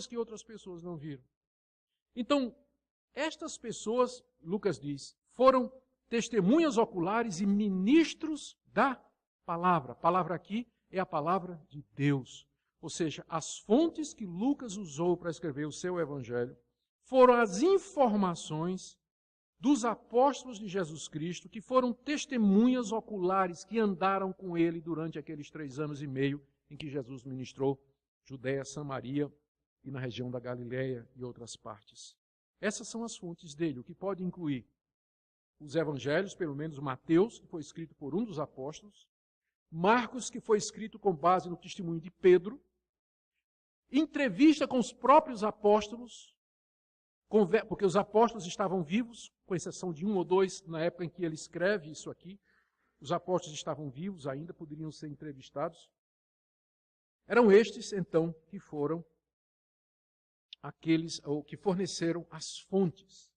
coisas que outras pessoas não viram. Então, estas pessoas, Lucas diz, foram testemunhas oculares e ministros da palavra. A palavra aqui é a palavra de Deus. Ou seja, as fontes que Lucas usou para escrever o seu evangelho foram as informações dos apóstolos de Jesus Cristo, que foram testemunhas oculares que andaram com ele durante aqueles 3 anos e meio em que Jesus ministrou Judéia, Samaria e na região da Galileia e outras partes. Essas são as fontes dele, o que pode incluir os evangelhos, pelo menos Mateus, que foi escrito por um dos apóstolos, Marcos, que foi escrito com base no testemunho de Pedro, entrevista com os próprios apóstolos, porque os apóstolos estavam vivos, com exceção de 1 ou 2, na época em que ele escreve isso aqui, os apóstolos estavam vivos ainda, poderiam ser entrevistados. Eram estes, então, que foram aqueles, ou que forneceram as fontes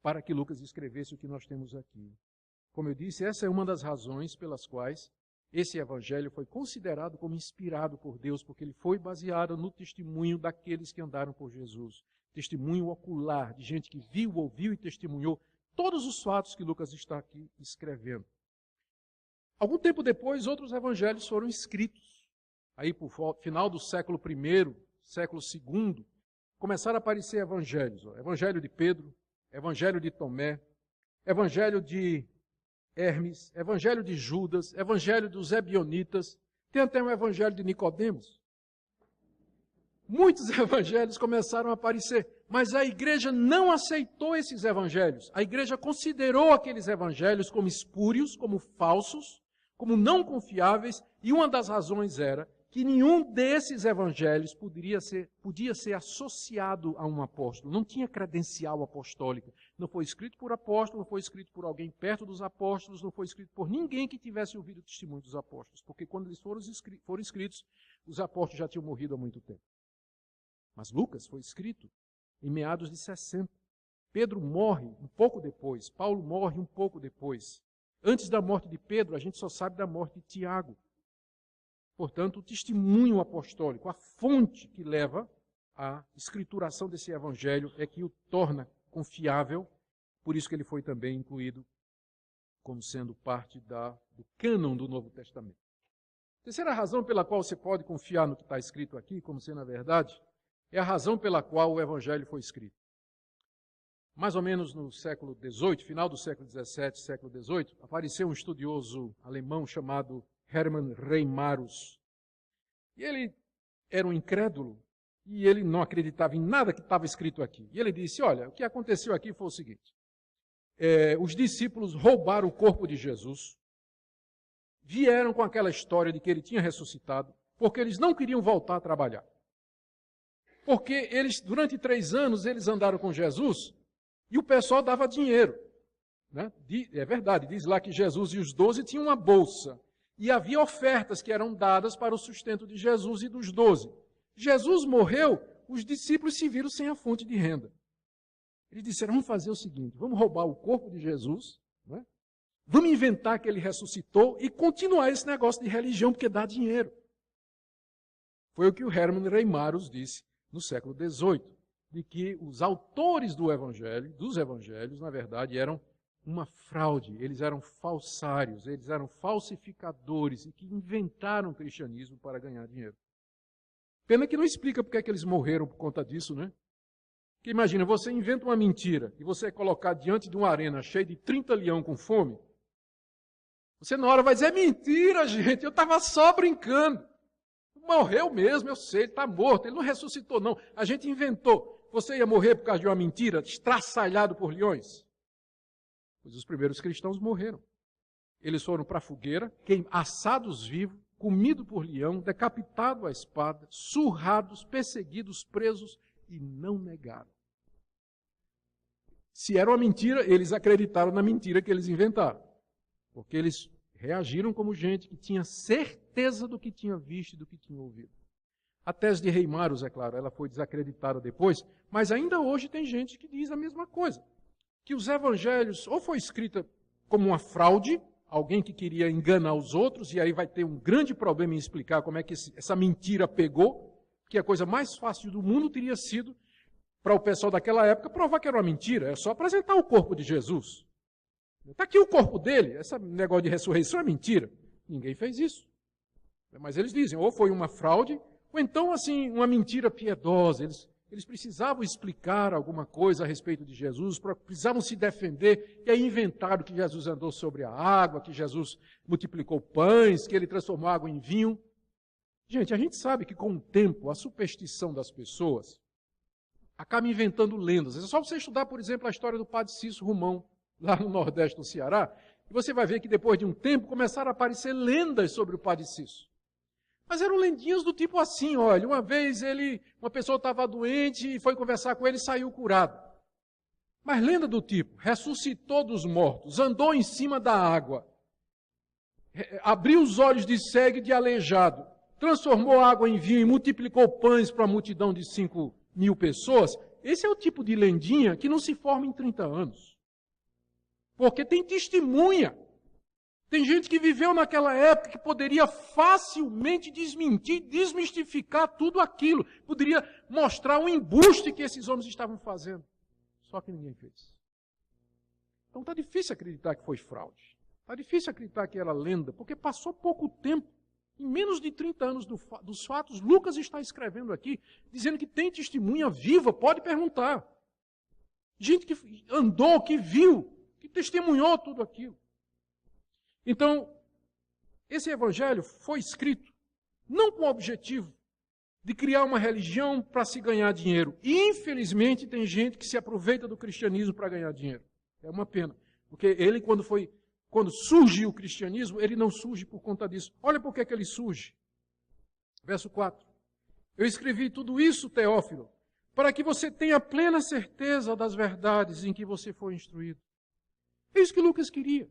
para que Lucas escrevesse o que nós temos aqui. Como eu disse, essa é uma das razões pelas quais esse evangelho foi considerado como inspirado por Deus, porque ele foi baseado no testemunho daqueles que andaram por Jesus. Testemunho ocular, de gente que viu, ouviu e testemunhou todos os fatos que Lucas está aqui escrevendo. Algum tempo depois, outros evangelhos foram escritos. Aí, por final do século I, século II, começaram a aparecer evangelhos. Evangelho de Pedro, Evangelho de Tomé, Evangelho de Hermes, Evangelho de Judas, Evangelho dos Ebionitas, tem até um Evangelho de Nicodemos. Muitos evangelhos começaram a aparecer, mas a igreja não aceitou esses evangelhos. A igreja considerou aqueles evangelhos como espúrios, como falsos, como não confiáveis, e uma das razões era que nenhum desses evangelhos podia ser associado a um apóstolo. Não tinha credencial apostólica. Não foi escrito por apóstolo, não foi escrito por alguém perto dos apóstolos, não foi escrito por ninguém que tivesse ouvido o testemunho dos apóstolos. Porque quando eles foram escritos, os apóstolos já tinham morrido há muito tempo. Mas Lucas foi escrito em meados de 60. Pedro morre um pouco depois, Paulo morre um pouco depois. Antes da morte de Pedro, a gente só sabe da morte de Tiago. Portanto, o testemunho apostólico, a fonte que leva à escrituração desse evangelho é que o torna confiável, por isso que ele foi também incluído como sendo parte do cânon do Novo Testamento. Terceira razão pela qual você pode confiar no que está escrito aqui, como sendo a verdade, é a razão pela qual o evangelho foi escrito. Mais ou menos no século XVIII, final do século XVII, século XVIII, apareceu um estudioso alemão chamado Hermann Reimarus. E ele era um incrédulo e ele não acreditava em nada que estava escrito aqui. E ele disse, olha, o que aconteceu aqui foi o seguinte, os discípulos roubaram o corpo de Jesus, vieram com aquela história de que ele tinha ressuscitado, porque eles não queriam voltar a trabalhar. Porque eles, durante 3 anos, eles andaram com Jesus e o pessoal dava dinheiro. Né? É verdade, diz lá que Jesus e os 12 tinham uma bolsa. E havia ofertas que eram dadas para o sustento de Jesus e dos 12. Jesus morreu, os discípulos se viram sem a fonte de renda. Eles disseram, vamos fazer o seguinte, vamos roubar o corpo de Jesus, né? Vamos inventar que ele ressuscitou e continuar esse negócio de religião, porque dá dinheiro. Foi o que o Hermann Reimarus disse no século XVIII, de que os autores dos evangelhos, na verdade, eram uma fraude, eles eram falsários, eles eram falsificadores e que inventaram o cristianismo para ganhar dinheiro. Pena que não explica porque é que eles morreram por conta disso, né? Porque imagina, você inventa uma mentira e você é colocado diante de uma arena cheia de 30 leões com fome, você na hora vai dizer, é mentira, gente, eu estava só brincando. Morreu mesmo, eu sei, ele está morto, ele não ressuscitou não, a gente inventou. Você ia morrer por causa de uma mentira, estraçalhado por leões? Pois os primeiros cristãos morreram. Eles foram para a fogueira, assados vivos, comidos por leão, decapitados à espada, surrados, perseguidos, presos e não negaram. Se era uma mentira, eles acreditaram na mentira que eles inventaram. Porque eles reagiram como gente que tinha certeza do que tinha visto e do que tinha ouvido. A tese de Reimarus, é claro, ela foi desacreditada depois, mas ainda hoje tem gente que diz a mesma coisa. Que os evangelhos ou foi escrita como uma fraude, alguém que queria enganar os outros, e aí vai ter um grande problema em explicar como é que essa mentira pegou, Porque a coisa mais fácil do mundo teria sido, para o pessoal daquela época, provar que era uma mentira. É só apresentar o corpo de Jesus. Está aqui o corpo dele. Esse negócio de ressurreição é mentira. Ninguém fez isso. Mas eles dizem, ou foi uma fraude, ou então, assim, uma mentira piedosa. Eles precisavam explicar alguma coisa a respeito de Jesus, precisavam se defender, e aí inventaram que Jesus andou sobre a água, que Jesus multiplicou pães, que ele transformou água em vinho. Gente, a gente sabe que com o tempo, a superstição das pessoas acaba inventando lendas. É só você estudar, por exemplo, a história do padre Cícero Romão, lá no Nordeste do Ceará, e você vai ver que depois de um tempo começaram a aparecer lendas sobre o padre Cícero. Mas eram lendinhas do tipo assim, olha, uma vez uma pessoa estava doente e foi conversar com ele e saiu curado. Mas lenda do tipo, ressuscitou dos mortos, andou em cima da água, abriu os olhos de cego e de aleijado, transformou água em vinho e multiplicou pães para a multidão de 5.000 pessoas. Esse é o tipo de lendinha que não se forma em 30 anos. Porque tem testemunha. Tem gente que viveu naquela época que poderia facilmente desmentir, desmistificar tudo aquilo. Poderia mostrar o embuste que esses homens estavam fazendo. Só que ninguém fez. Então está difícil acreditar que foi fraude. Está difícil acreditar que era lenda, porque passou pouco tempo. Em menos de 30 anos dos fatos, Lucas está escrevendo aqui, dizendo que tem testemunha viva, pode perguntar. Gente que andou, que viu, que testemunhou tudo aquilo. Então, esse evangelho foi escrito não com o objetivo de criar uma religião para se ganhar dinheiro. E, infelizmente, tem gente que se aproveita do cristianismo para ganhar dinheiro. É uma pena. Porque ele, quando surge o cristianismo, ele não surge por conta disso. Olha por que ele surge. Verso 4. Eu escrevi tudo isso, Teófilo, para que você tenha plena certeza das verdades em que você foi instruído. É isso que Lucas queria.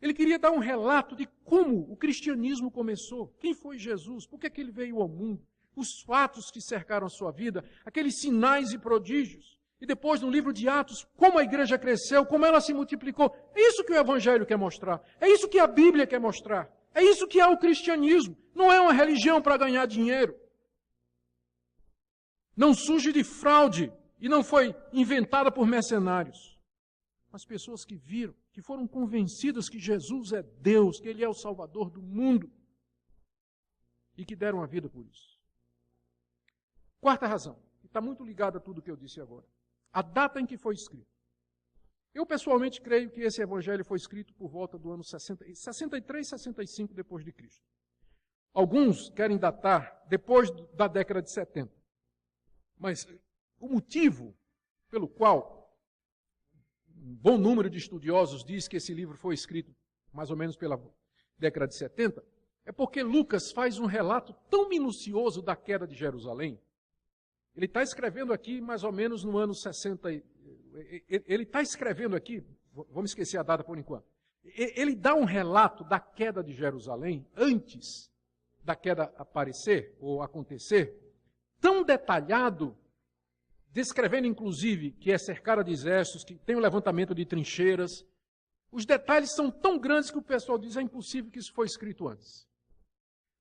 Ele queria dar um relato de como o cristianismo começou, quem foi Jesus, por que ele veio ao mundo, os fatos que cercaram a sua vida, aqueles sinais e prodígios. E depois, no livro de Atos, como a igreja cresceu, como ela se multiplicou. É isso que o evangelho quer mostrar. É isso que a Bíblia quer mostrar. É isso que é o cristianismo. Não é uma religião para ganhar dinheiro. Não surge de fraude e não foi inventada por mercenários. As pessoas que viram, que foram convencidas que Jesus é Deus, que Ele é o Salvador do mundo e que deram a vida por isso. Quarta razão, que está muito ligada a tudo que eu disse agora. A data em que foi escrito. Eu pessoalmente creio que esse evangelho foi escrito por volta do ano 63, 65 depois de Cristo. Alguns querem datar depois da década de 70. Mas o motivo pelo qual um bom número de estudiosos diz que esse livro foi escrito mais ou menos pela década de 70, é porque Lucas faz um relato tão minucioso da queda de Jerusalém. Ele está escrevendo aqui mais ou menos no ano 60. Ele está escrevendo aqui, vamos esquecer a data por enquanto. Ele dá um relato da queda de Jerusalém antes da queda aparecer ou acontecer, tão detalhado, descrevendo, inclusive, que é cercada de exércitos, que tem o levantamento de trincheiras. Os detalhes são tão grandes que o pessoal diz, é impossível que isso foi escrito antes.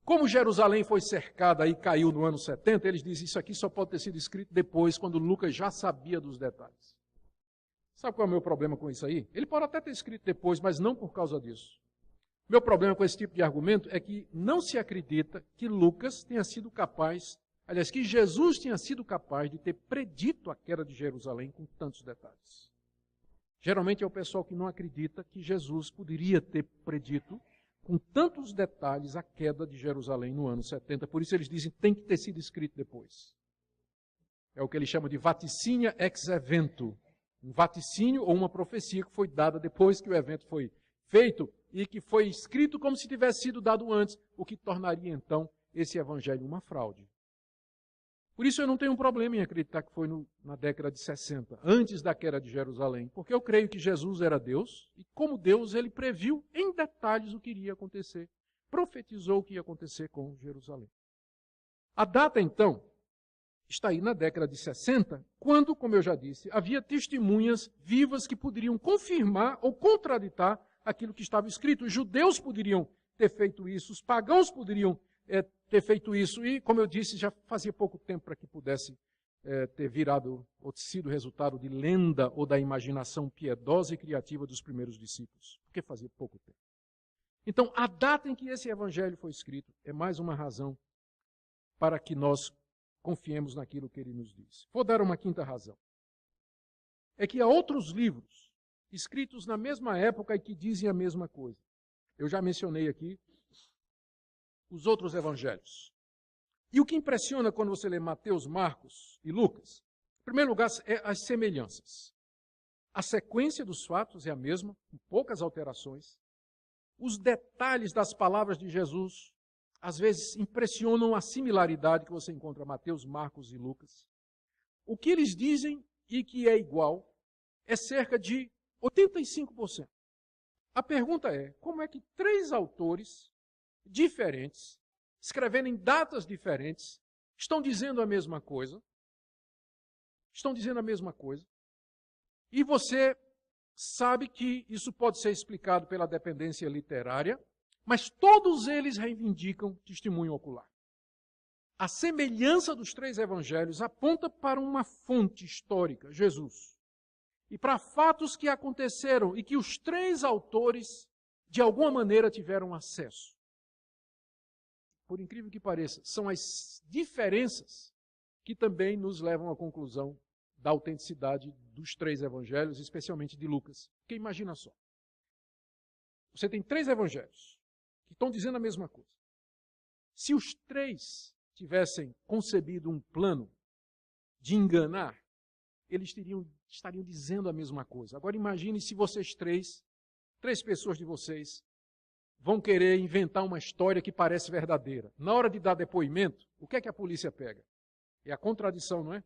Como Jerusalém foi cercada e caiu no ano 70, eles dizem, isso aqui só pode ter sido escrito depois, quando Lucas já sabia dos detalhes. Sabe qual é o meu problema com isso aí? Ele pode até ter escrito depois, mas não por causa disso. Meu problema com esse tipo de argumento é que não se acredita que Lucas tenha sido capaz, aliás, que Jesus tinha sido capaz de ter predito a queda de Jerusalém com tantos detalhes. Geralmente é o pessoal que não acredita que Jesus poderia ter predito com tantos detalhes a queda de Jerusalém no ano 70. Por isso eles dizem que tem que ter sido escrito depois. É o que eles chamam de vaticínia ex evento. Um vaticínio ou uma profecia que foi dada depois que o evento foi feito e que foi escrito como se tivesse sido dado antes, o que tornaria então esse evangelho uma fraude. Por isso eu não tenho um problema em acreditar que foi na década de 60, antes da queda de Jerusalém, porque eu creio que Jesus era Deus, e como Deus ele previu em detalhes o que iria acontecer, profetizou o que ia acontecer com Jerusalém. A data, então, está aí na década de 60, quando, como eu já disse, havia testemunhas vivas que poderiam confirmar ou contraditar aquilo que estava escrito. Os judeus poderiam ter feito isso, os pagãos poderiam ter feito isso. E, como eu disse, já fazia pouco tempo para que pudesse ter virado ou sido resultado de lenda ou da imaginação piedosa e criativa dos primeiros discípulos. Porque fazia pouco tempo. Então, a data em que esse evangelho foi escrito é mais uma razão para que nós confiemos naquilo que ele nos diz. Vou dar uma quinta razão. É que há outros livros escritos na mesma época e que dizem a mesma coisa. Eu já mencionei aqui os outros evangelhos. E o que impressiona quando você lê Mateus, Marcos e Lucas, em primeiro lugar, é as semelhanças. A sequência dos fatos é a mesma, com poucas alterações. Os detalhes das palavras de Jesus, às vezes, impressionam a similaridade que você encontra em Mateus, Marcos e Lucas. O que eles dizem e que é igual é cerca de 85%. A pergunta é, como é que 3 autores diferentes, escrevendo em datas diferentes, estão dizendo a mesma coisa? Estão dizendo a mesma coisa. E você sabe que isso pode ser explicado pela dependência literária, mas todos eles reivindicam testemunho ocular. A semelhança dos 3 evangelhos aponta para uma fonte histórica, Jesus, e para fatos que aconteceram e que os 3 autores, de alguma maneira, tiveram acesso. Por incrível que pareça, são as diferenças que também nos levam à conclusão da autenticidade dos 3 evangelhos, especialmente de Lucas. Porque imagina só, você tem 3 evangelhos que estão dizendo a mesma coisa. Se os 3 tivessem concebido um plano de enganar, eles estariam dizendo a mesma coisa. Agora imagine se vocês 3 pessoas de vocês, vão querer inventar uma história que parece verdadeira. Na hora de dar depoimento, o que é que a polícia pega? É a contradição, não é?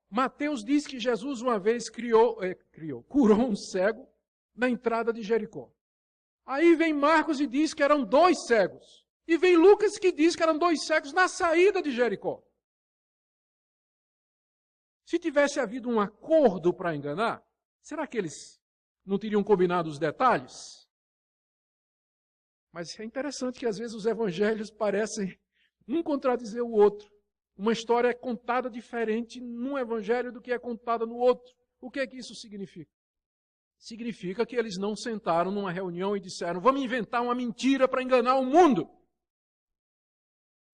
Mateus diz que Jesus uma vez curou um cego na entrada de Jericó. Aí vem Marcos e diz que eram 2 cegos. E vem Lucas que diz que eram 2 cegos na saída de Jericó. Se tivesse havido um acordo para enganar, será que eles não teriam combinado os detalhes? Mas é interessante que às vezes os evangelhos parecem um contradizer o outro. Uma história é contada diferente num evangelho do que é contada no outro. O que é que isso significa? Significa que eles não sentaram numa reunião e disseram, vamos inventar uma mentira para enganar o mundo.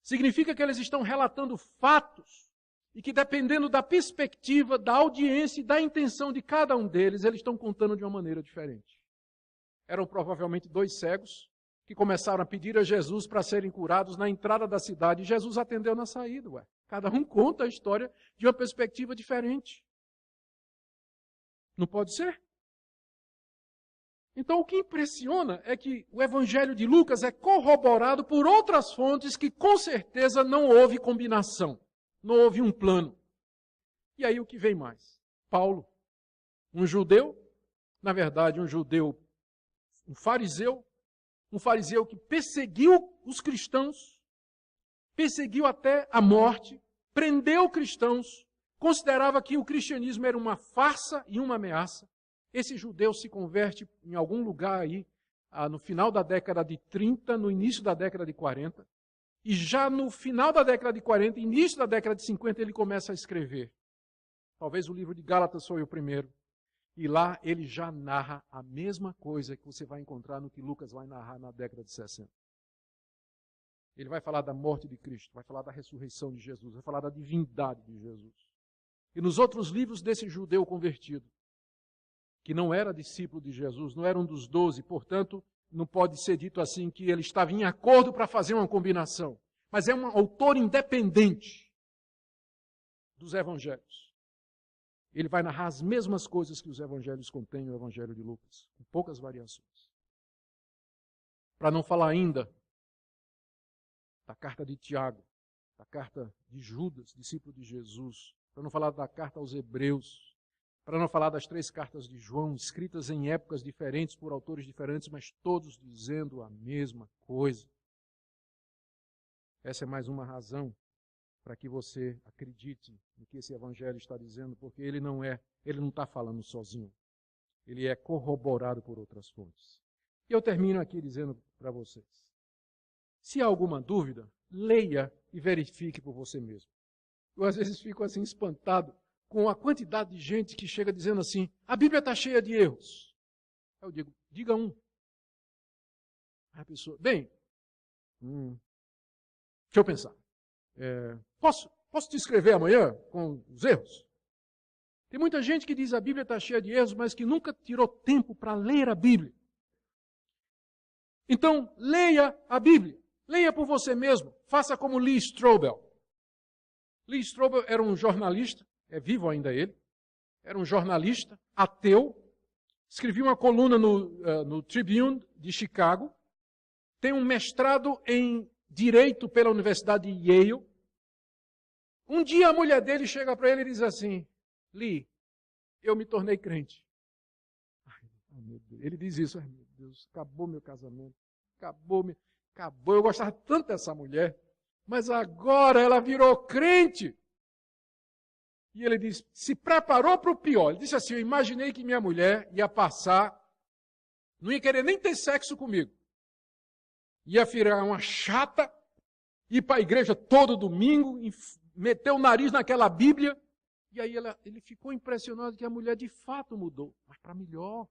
Significa que eles estão relatando fatos e que, dependendo da perspectiva, da audiência e da intenção de cada um deles, eles estão contando de uma maneira diferente. Eram provavelmente 2 cegos que começaram a pedir a Jesus para serem curados na entrada da cidade. E Jesus atendeu na saída. Cada um conta a história de uma perspectiva diferente. Não pode ser? Então, o que impressiona é que o Evangelho de Lucas é corroborado por outras fontes que, com certeza, não houve combinação. Não houve um plano. E aí, o que vem mais? Paulo, um judeu, na verdade, um fariseu que perseguiu os cristãos, perseguiu até a morte, prendeu cristãos, considerava que o cristianismo era uma farsa e uma ameaça. Esse judeu se converte em algum lugar aí, no final da década de 30, no início da década de 40. E já no final da década de 40, início da década de 50, ele começa a escrever. Talvez o livro de Gálatas foi o primeiro. E lá ele já narra a mesma coisa que você vai encontrar no que Lucas vai narrar na década de 60. Ele vai falar da morte de Cristo, vai falar da ressurreição de Jesus, vai falar da divindade de Jesus. E nos outros livros desse judeu convertido, que não era discípulo de Jesus, não era um dos 12, portanto, não pode ser dito assim que ele estava em acordo para fazer uma combinação. Mas é um autor independente dos evangelhos. Ele vai narrar as mesmas coisas que os evangelhos contêm no Evangelho de Lucas, com poucas variações. Para não falar ainda da carta de Tiago, da carta de Judas, discípulo de Jesus, para não falar da carta aos Hebreus, para não falar das 3 cartas de João, escritas em épocas diferentes por autores diferentes, mas todos dizendo a mesma coisa. Essa é mais uma razão para que você acredite no que esse evangelho está dizendo, porque ele não está falando sozinho. Ele é corroborado por outras fontes. E eu termino aqui dizendo para vocês, se há alguma dúvida, leia e verifique por você mesmo. Eu às vezes fico assim espantado com a quantidade de gente que chega dizendo assim, a Bíblia está cheia de erros. Eu digo, diga um. Aí a pessoa, bem, deixa eu pensar. Posso te escrever amanhã com os erros? Tem muita gente que diz a Bíblia está cheia de erros, mas que nunca tirou tempo para ler a Bíblia. Então, leia a Bíblia. Leia por você mesmo. Faça como Lee Strobel. Lee Strobel era um jornalista, é vivo ainda ele, era um jornalista ateu, escrevia uma coluna no Tribune de Chicago, tem um mestrado em Direito pela Universidade de Yale. Um dia a mulher dele chega para ele e diz assim, Lee, eu me tornei crente. Meu Deus. Ele diz isso, meu Deus, acabou meu casamento, acabou, eu gostava tanto dessa mulher, mas agora ela virou crente. E ele diz, se preparou para o pior. Ele disse assim, eu imaginei que minha mulher ia passar, não ia querer nem ter sexo comigo. Ia virar uma chata, ir para a igreja todo domingo, meter o nariz naquela Bíblia. E aí ele ficou impressionado que a mulher de fato mudou, mas para melhor.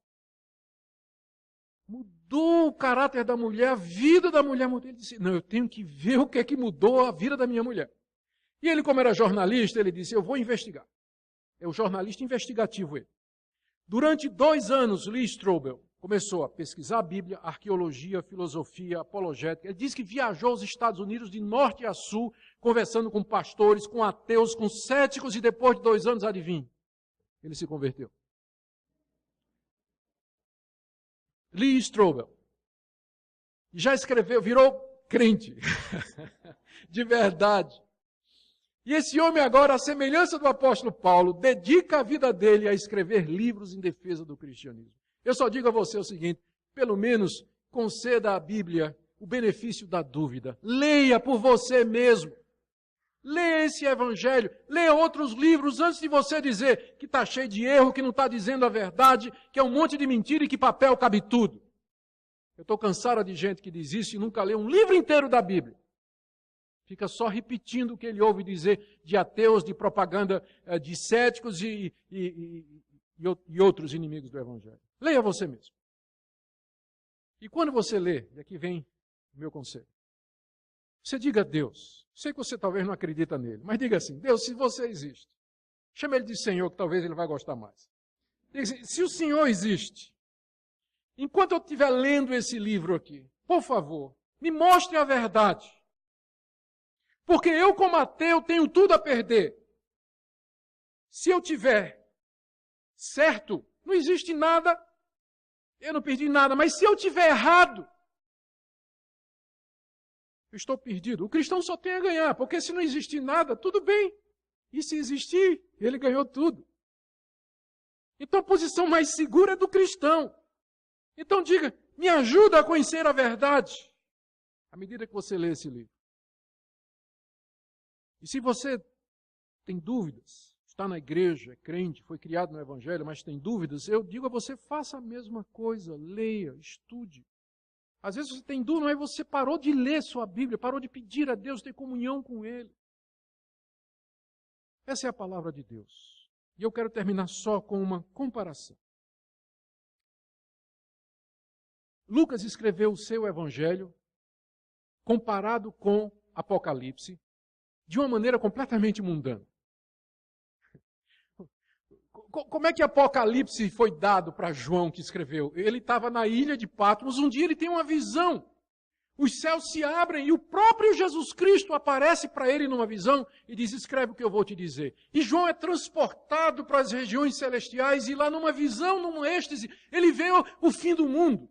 Mudou o caráter da mulher, a vida da mulher mudou. Ele disse, não, eu tenho que ver o que é que mudou a vida da minha mulher. E ele, como era jornalista, ele disse, eu vou investigar. É o jornalista investigativo ele. Durante 2 anos, Lee Strobel começou a pesquisar a Bíblia, arqueologia, filosofia, apologética. Ele disse que viajou aos Estados Unidos de norte a sul, conversando com pastores, com ateus, com céticos, e depois de 2 anos, adivinhe, ele se converteu. Lee Strobel. Já escreveu, virou crente. De verdade. E esse homem agora, à semelhança do apóstolo Paulo, dedica a vida dele a escrever livros em defesa do cristianismo. Eu só digo a você o seguinte, pelo menos conceda à Bíblia o benefício da dúvida. Leia por você mesmo. Leia esse evangelho, leia outros livros antes de você dizer que está cheio de erro, que não está dizendo a verdade, que é um monte de mentira e que papel cabe tudo. Eu estou cansado de gente que diz isso e nunca lê um livro inteiro da Bíblia. Fica só repetindo o que ele ouve dizer de ateus, de propaganda de céticos e outros inimigos do evangelho. Leia você mesmo. E quando você lê, e aqui vem o meu conselho, você diga a Deus, sei que você talvez não acredita nele, mas diga assim, Deus, se você existe, chama ele de Senhor, que talvez ele vai gostar mais. Diga assim, se o Senhor existe, enquanto eu estiver lendo esse livro aqui, por favor, me mostre a verdade. Porque eu, como ateu, tenho tudo a perder. Se eu tiver certo, não existe nada, eu não perdi nada, mas se eu tiver errado, eu estou perdido. O cristão só tem a ganhar, porque se não existir nada, tudo bem. E se existir, ele ganhou tudo. Então a posição mais segura é do cristão. Então diga, me ajuda a conhecer a verdade, à medida que você lê esse livro. E se você tem dúvidas, está na igreja, é crente, foi criado no evangelho, mas tem dúvidas, eu digo a você, faça a mesma coisa, leia, estude. Às vezes você tem dúvida, mas você parou de ler sua Bíblia, parou de pedir a Deus, ter comunhão com Ele. Essa é a palavra de Deus. E eu quero terminar só com uma comparação. Lucas escreveu o seu evangelho comparado com Apocalipse de uma maneira completamente mundana. Como é que Apocalipse foi dado para João que escreveu? Ele estava na ilha de Patmos, um dia ele tem uma visão. Os céus se abrem e o próprio Jesus Cristo aparece para ele numa visão e diz, escreve o que eu vou te dizer. E João é transportado para as regiões celestiais e lá numa visão, num êxtase, ele vê o fim do mundo.